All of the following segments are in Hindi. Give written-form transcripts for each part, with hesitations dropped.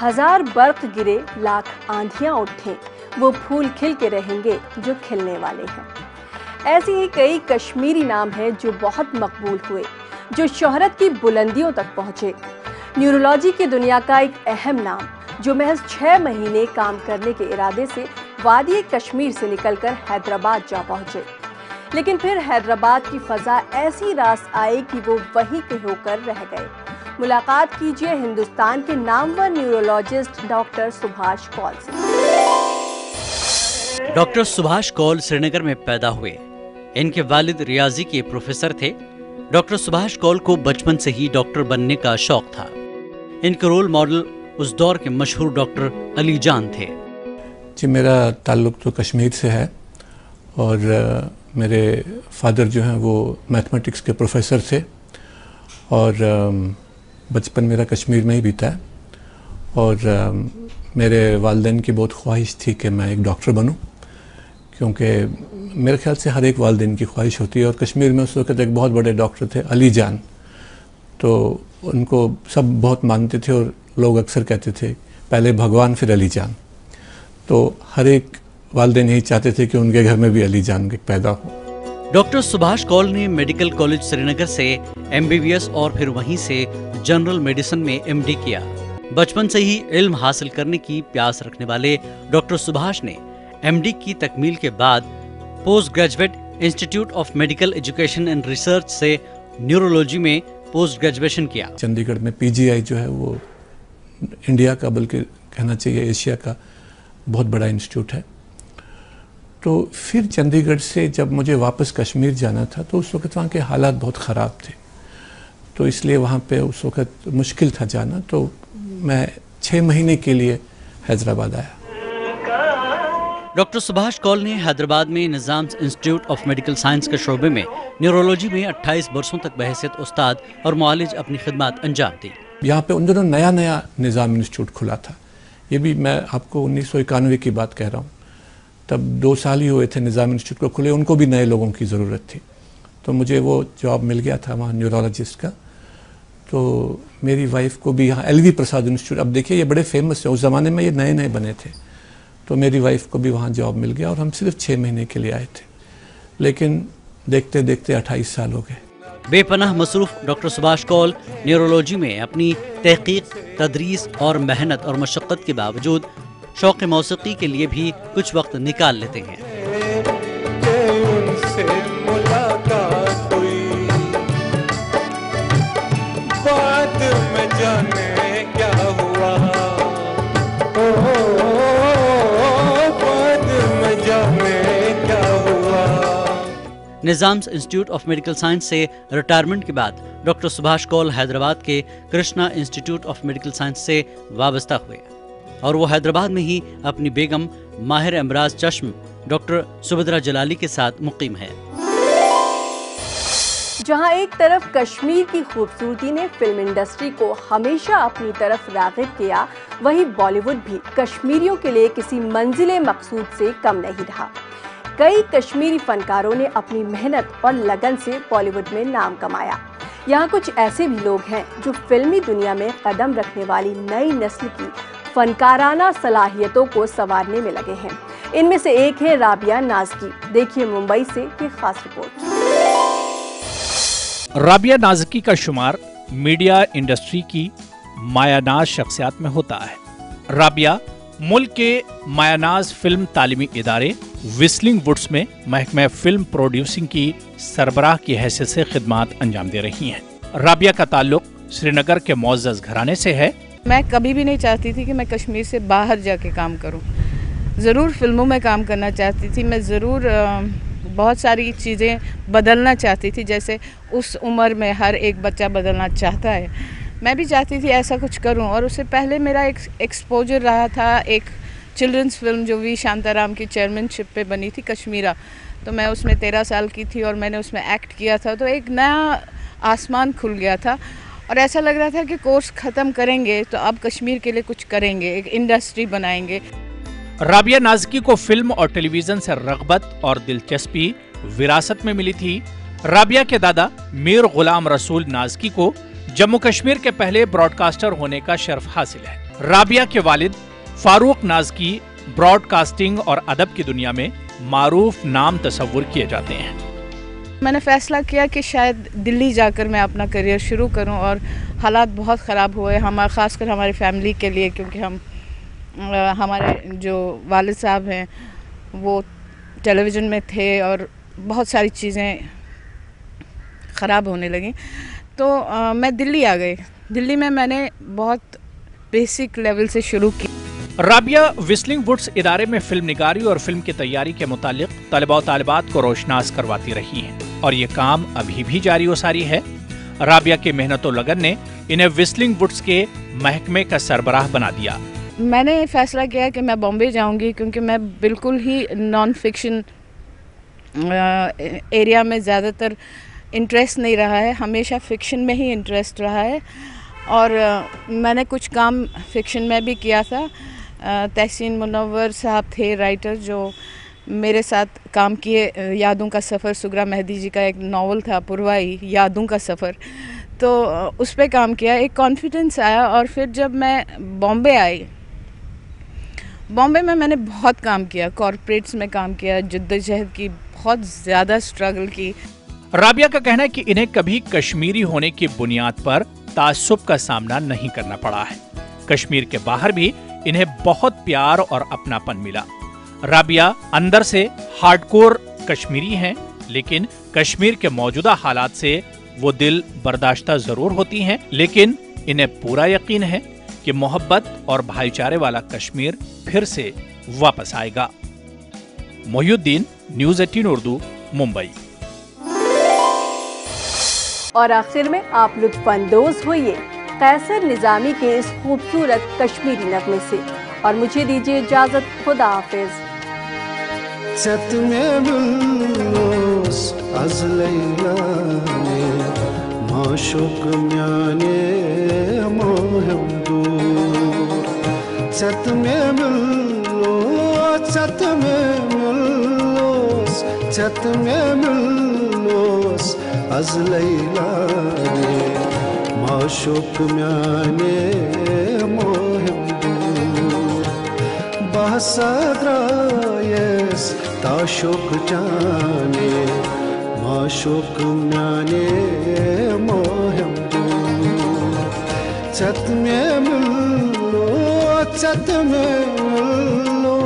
1000 बर्फ गिरे, लाख आंधियां उठें, वो फूल खिल के रहेंगे जो खिलने वाले हैं। ऐसे ही कई कश्मीरी नाम हैं जो बहुत मकबूल हुए, जो शोहरत की बुलंदियों तक पहुंचे। न्यूरोलॉजी की दुनिया का एक अहम नाम जो महज 6 महीने काम करने के इरादे से वादी कश्मीर से निकलकर हैदराबाद जा पहुंचे, लेकिन फिर हैदराबाद की फजा ऐसी रास आई कि वो वहीं के होकर रह गए। मुलाकात कीजिए हिंदुस्तान के नामवर न्यूरोलॉजिस्ट डॉक्टर सुभाष कौल से। डॉक्टर सुभाष कौल श्रीनगर में पैदा हुए। इनके वालिद रियाजी के प्रोफेसर थे। डॉक्टर सुभाष कौल को बचपन से ही डॉक्टर बनने का शौक था। इनके रोल मॉडल उस दौर के मशहूर डॉक्टर अली जान थे। जी, मेरा ताल्लुक तो कश्मीर से है और मेरे फादर जो हैं वो मैथमेटिक्स के प्रोफेसर थे और बचपन मेरा कश्मीर में ही बीता है। और मेरे वालिदैन की बहुत ख्वाहिश थी कि मैं एक डॉक्टर बनूं, क्योंकि मेरे ख्याल से हर एक वालिदैन की ख्वाहिश होती है। और कश्मीर में उस वक्त एक बहुत बड़े डॉक्टर थे अली जान, तो उनको सब बहुत मानते थे और लोग अक्सर कहते थे पहले भगवान फिर अली जान। तो हर एक वालिदैन यही चाहते थे कि उनके घर में भी अली जान पैदा हो। डॉक्टर सुभाष कौल ने मेडिकल कॉलेज श्रीनगर से MBBS और फिर वहीं से जनरल मेडिसिन में MD किया। बचपन से ही इल्म हासिल करने की प्यास रखने वाले डॉक्टर सुभाष ने MD की तकमील के बाद post graduate institute of medical education and research से न्यूरोलॉजी में पोस्ट ग्रेजुएशन किया। चंडीगढ़ में PGI जो है वो इंडिया का, बल्कि कहना चाहिए एशिया का बहुत बड़ा इंस्टीट्यूट है। तो फिर चंडीगढ़ से जब मुझे वापस कश्मीर जाना था तो उस वक्त वहाँ के हालात बहुत ख़राब थे, तो इसलिए वहाँ पे उस वक्त मुश्किल था जाना। तो मैं 6 महीने के लिए हैदराबाद आया। डॉक्टर सुभाष कौल ने हैदराबाद में Nizam's institute of medical science के शोबे में न्यूरोलॉजी में 28 वर्षों तक बहैसियत उस्ताद और मुआलिज अपनी खिदमत अंजाम दी। यहाँ पे उन दिनों नया नया निज़ाम इंस्टीट्यूट खुला था। ये भी मैं आपको 1991 की बात कह रहा हूँ। तब 2 साल ही हुए थे निज़ाम इंस्टीट्यूट को खुले, उनको भी नए लोगों की ज़रूरत थी। तो मुझे वो जॉब मिल गया था वहाँ न्यूरोलॉजिस्ट का। तो मेरी वाइफ को भी यहाँ LV प्रसाद इंस्टीट्यूट, अब देखिए ये बड़े फेमस है, उस ज़माने में ये नए नए बने थे। तो मेरी वाइफ को भी वहाँ जॉब मिल गया और हम सिर्फ 6 महीने के लिए आए थे, लेकिन देखते देखते 28 साल हो गए। बेपनाह मसरूफ डॉक्टर सुभाष कौल न्यूरोलॉजी में अपनी तहकीक, तदरीस और मेहनत और मशक्क़त के बावजूद शौक़ मौसीक़ी के लिए भी कुछ वक्त निकाल लेते हैं। बाद में जाने क्या हुआ, बाद में जाने क्या हुआ। Nizam's institute of medical science से रिटायरमेंट के बाद डॉक्टर सुभाष कौल हैदराबाद के Krishna institute of medical science से वाबस्ता हुए और वो हैदराबाद में ही अपनी बेगम माहिर अमराज चश्म डॉक्टर सुभद्रा जलाली के साथ मुकीम है। जहां एक तरफ कश्मीर की खूबसूरती ने फिल्म इंडस्ट्री को हमेशा अपनी तरफ राग़िब किया, वहीं बॉलीवुड भी कश्मीरियों के लिए किसी मंजिले मकसूद से कम नहीं रहा। कई कश्मीरी फनकारों ने अपनी मेहनत और लगन से बॉलीवुड में नाम कमाया। यहाँ कुछ ऐसे भी लोग हैं जो फिल्मी दुनिया में कदम रखने वाली नई नस्ल की फनकाराना सलाहियतों को संवारने में लगे हैं। इनमें से एक है राबिया नाज़की। देखिए मुंबई से ये खास रिपोर्ट। राबिया नाज़की का शुमार मीडिया इंडस्ट्री की मायानाज शख्सियात में होता है। राबिया मुल्क के मायानाज फिल्म तालीमी इदारे विस्लिंग वुड्स में महकमा फिल्म प्रोड्यूसिंग की सरबराह की हैसियत से खिदमत अंजाम दे रही हैं। राबिया का ताल्लुक श्रीनगर के मुअज़्ज़ज़ घराने से है। मैं कभी भी नहीं चाहती थी कि मैं कश्मीर से बाहर जाके काम करूं। ज़रूर फिल्मों में काम करना चाहती थी मैं, ज़रूर बहुत सारी चीज़ें बदलना चाहती थी, जैसे उस उम्र में हर एक बच्चा बदलना चाहता है। मैं भी चाहती थी ऐसा कुछ करूं। और उससे पहले मेरा एक एक्सपोजर रहा था एक चिल्ड्रंस फिल्म जो वी शांताराम की चेयरमैनशिप पे बनी थी, कश्मीरा। तो मैं उसमें 13 साल की थी और मैंने उसमें एक्ट किया था। तो एक नया आसमान खुल गया था और ऐसा लग रहा था कि कोर्स ख़त्म करेंगे तो अब कश्मीर के लिए कुछ करेंगे, एक इंडस्ट्री बनाएंगे। राबिया नाज़की को फिल्म और टेलीविज़न से रग़बत और दिलचस्पी विरासत में मिली थी। राबिया के दादा मीर गुलाम रसूल नाज़की को जम्मू कश्मीर के पहले ब्रॉडकास्टर होने का शर्फ हासिल है। राबिया के वालिद फारूक नाज की ब्रॉडकास्टिंग और अदब की दुनिया में मारूफ नाम तस्वुर किए जाते हैं। मैंने फैसला किया कि शायद दिल्ली जाकर मैं अपना करियर शुरू करूं, और हालात बहुत ख़राब हुए ख़ासकर हमारी फैमिली के लिए, क्योंकि हमारे जो वालिद साहब हैं वो टेलीविज़न में थे और बहुत सारी चीज़ें ख़राब होने लगी। तो मैं दिल्ली आ गई। दिल्ली में मैंने बहुत बेसिक लेवल से शुरू की। राबिया व्हिस्लिंग वुड्स इदारे में फिल्म निगारी और फिल्म की तैयारी के मुतालिक तलबा और तालिबात को रोशनास करवाती रही हैं और ये काम अभी भी जारी सारी है। राबिया की मेहनत और लगन ने इन्हें व्हिस्लिंग वुड्स के महकमे का सरबराह बना दिया। मैंने फैसला किया कि मैं बॉम्बे जाऊंगी, क्योंकि मैं बिल्कुल ही नॉन फिक्शन एरिया में ज़्यादातर इंटरेस्ट नहीं रहा है, हमेशा फ़िक्शन में ही इंटरेस्ट रहा है। और मैंने कुछ काम फ़िक्शन में भी किया था। तहसीन मुनव्वर साहब थे राइटर, जो मेरे साथ काम किए। यादों का सफ़र, सुगरा मेहदी जी का एक नावल था पुरवाई, यादों का सफ़र, तो उस पर काम किया। एक कॉन्फिडेंस आया। और फिर जब मैं बॉम्बे आई, बॉम्बे में मैंने बहुत काम किया, कॉरपोरेट्स में काम किया, जद्दोजहद की, बहुत ज़्यादा स्ट्रगल की। राबिया का कहना है कि इन्हें कभी कश्मीरी होने की बुनियाद पर ताज्जुब का सामना नहीं करना पड़ा है। कश्मीर के बाहर भी इन्हें बहुत प्यार और अपनापन मिला। राबिया अंदर से हार्डकोर कश्मीरी हैं, लेकिन कश्मीर के मौजूदा हालात से वो दिल बर्दाश्ता जरूर होती हैं, लेकिन इन्हें पूरा यकीन है कि मोहब्बत और भाईचारे वाला कश्मीर फिर से वापस आएगा। मोहिउद्दीन, न्यूज़ 18 उर्दू, मुंबई। और आखिर में आप लुत्फानंदोज होइए कैसर निजामी के इस खूबसूरत कश्मीरी नगमे से और मुझे दीजिए इजाजत। खुदा हाफिज। Az leylane maşuk myane mohem dur bahsadrayes taşuk jane maşuk myane mohem dur chatme millo chatme millo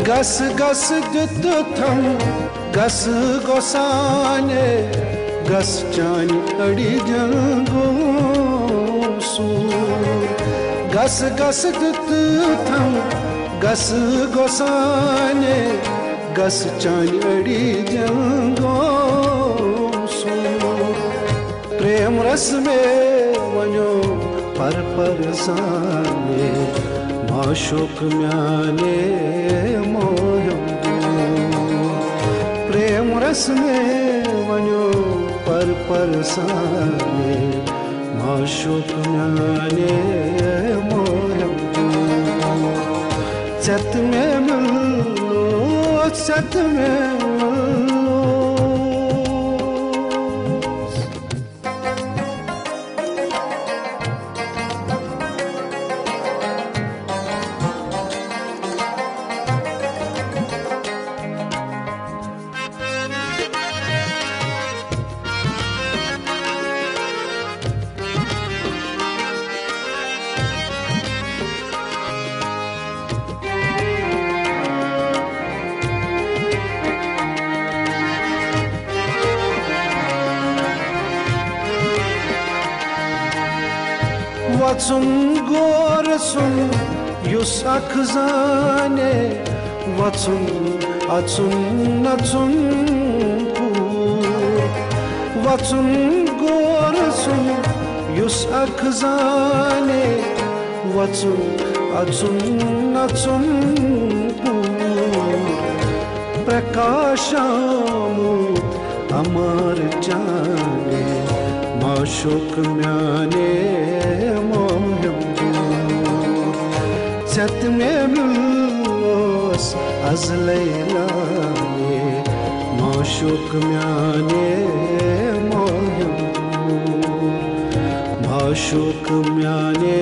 Gas gas düttüm, gas gosane, gas chani adi jangosu. Gas gas düttüm, gas gosane, gas chani adi jangosu. Prem ras mein vanyo par sane. माशुक म्याने मोहम प्रेम रस में वनो पर साने माशुक म्याने मोहम चत में मिलो चत में Vatsun gorsun yus akzane Vatsun atsun atsun pur Vatsun gorsun yus akzane Vatsun atsun atsun pur प्रकाशामूत अमर जाने माशुक म्याने मोहम सत में मिलोस az leylane माशुक म्याने मोहम माशुक म्याने